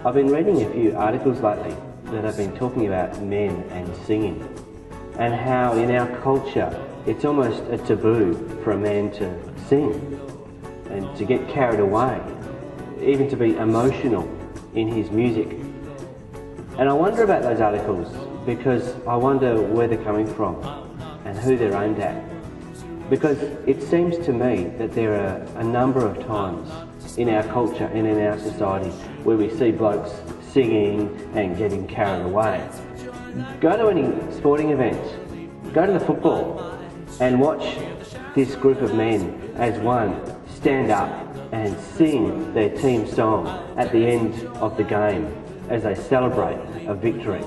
I've been reading a few articles lately that have been talking about men and singing, and how in our culture it's almost a taboo for a man to sing and to get carried away, even to be emotional in his music. And I wonder about those articles because I wonder where they're coming from and who they're aimed at. Because it seems to me that there are a number of times in our culture and in our society where we see blokes singing and getting carried away. Go to any sporting event, go to the football and watch this group of men as one stand up and sing their team song at the end of the game as they celebrate a victory.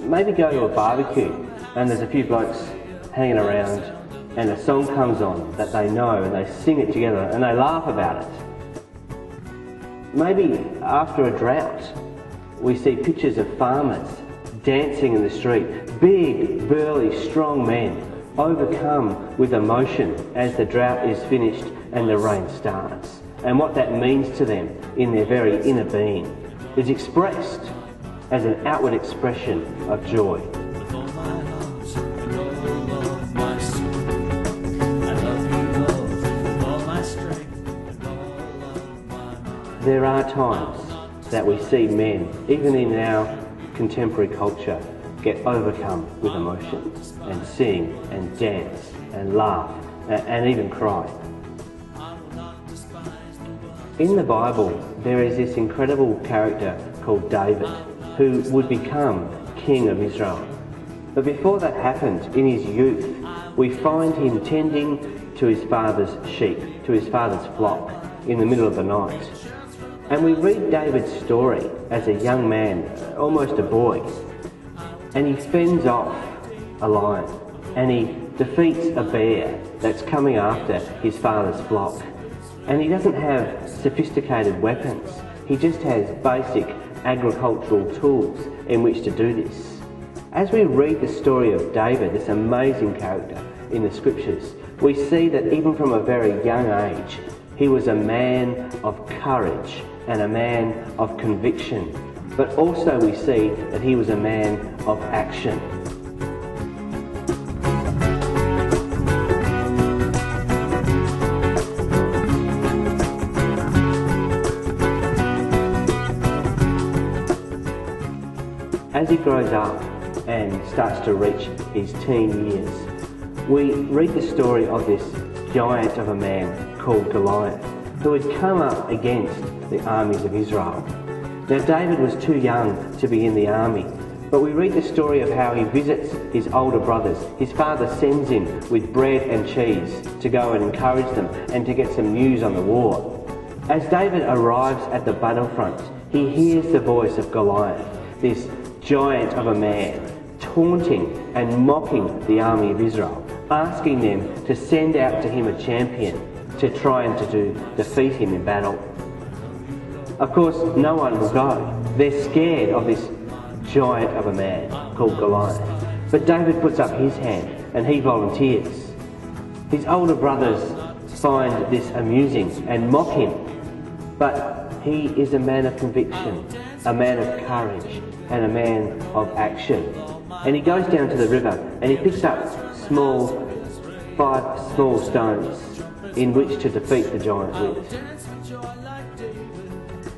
Maybe go to a barbecue and there's a few blokes hanging around and a song comes on that they know and they sing it together and they laugh about it. Maybe after a drought, we see pictures of farmers dancing in the street, big, burly, strong men, overcome with emotion as the drought is finished and the rain starts. And what that means to them in their very inner being is expressed as an outward expression of joy. There are times that we see men, even in our contemporary culture, get overcome with emotion and sing and dance and laugh and even cry. In the Bible, there is this incredible character called David who would become king of Israel. But before that happened, in his youth, we find him tending to his father's sheep, to his father's flock, in the middle of the night. And we read David's story as a young man, almost a boy, and he fends off a lion and he defeats a bear that's coming after his father's flock. And he doesn't have sophisticated weapons, he just has basic agricultural tools in which to do this. As we read the story of David, this amazing character in the scriptures, we see that even from a very young age, he was a man of courage and a man of conviction, but also we see that he was a man of action. As he grows up and starts to reach his teen years, we read the story of this giant of a man called Goliath, who had come up against the armies of Israel. Now David was too young to be in the army, but we read the story of how he visits his older brothers. His father sends him with bread and cheese to go and encourage them and to get some news on the war. As David arrives at the battlefront, he hears the voice of Goliath, this giant of a man, taunting and mocking the army of Israel, asking them to send out to him a champion to try and to defeat him in battle. Of course, no one will go. They're scared of this giant of a man called Goliath. But David puts up his hand and he volunteers. His older brothers find this amusing and mock him, but he is a man of conviction, a man of courage, and a man of action. And he goes down to the river and he picks up 5 small stones in which to defeat the giant with.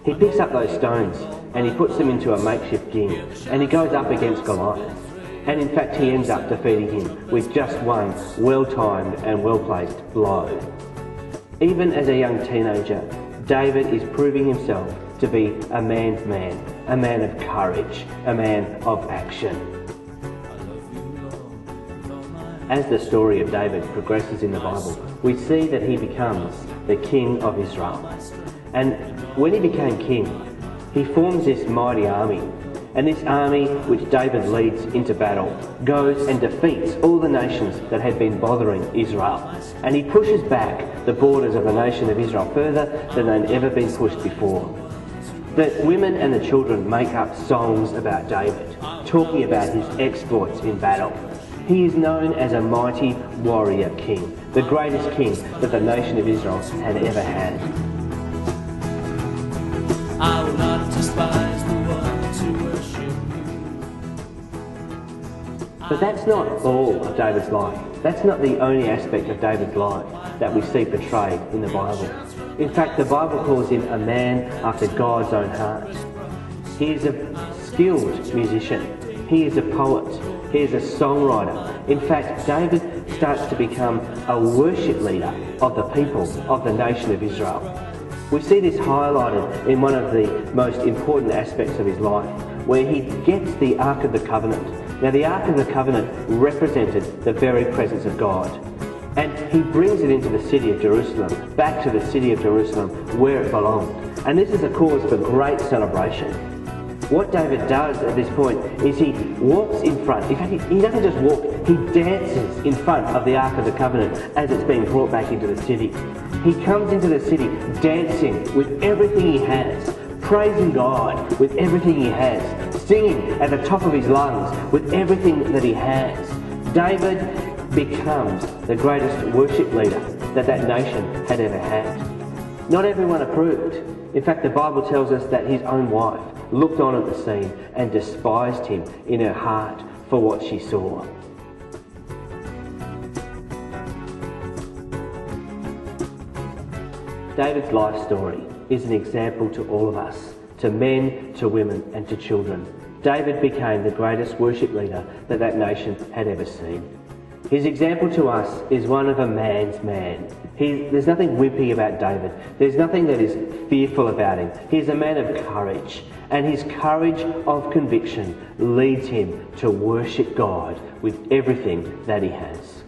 He picks up those stones and he puts them into a makeshift king and he goes up against Goliath. And in fact he ends up defeating him with just one well-timed and well-placed blow. Even as a young teenager, David is proving himself to be a man's man, a man of courage, a man of action. As the story of David progresses in the Bible, we see that he becomes the king of Israel. And when he became king, he forms this mighty army. And this army, which David leads into battle, goes and defeats all the nations that had been bothering Israel. And he pushes back the borders of the nation of Israel further than they'd ever been pushed before. The women and the children make up songs about David, talking about his exploits in battle. He is known as a mighty warrior king, the greatest king that the nation of Israel had ever had. I will not despise But that's not all of David's life. That's not the only aspect of David's life that we see portrayed in the Bible. In fact, the Bible calls him a man after God's own heart. He is a skilled musician. He is a poet. He is a songwriter. In fact, David starts to become a worship leader of the people, of the nation of Israel. We see this highlighted in one of the most important aspects of his life, where he gets the Ark of the Covenant. Now, the Ark of the Covenant represented the very presence of God. And he brings it into the city of Jerusalem, back to the city of Jerusalem, where it belonged. And this is a cause for great celebration. What David does at this point is he walks in front. In fact, he doesn't just walk, he dances in front of the Ark of the Covenant as it's being brought back into the city. He comes into the city dancing with everything he has, praising God with everything he has, singing at the top of his lungs with everything that he has. David becomes the greatest worship leader that that nation had ever had. Not everyone approved. In fact, the Bible tells us that his own wife looked on at the scene and despised him in her heart for what she saw. David's life story is an example to all of us, to men, to women and to children. David became the greatest worship leader that that nation had ever seen. His example to us is one of a man's man. There's nothing wimpy about David. There's nothing that is fearful about him. He's a man of courage, and his courage of conviction leads him to worship God with everything that he has.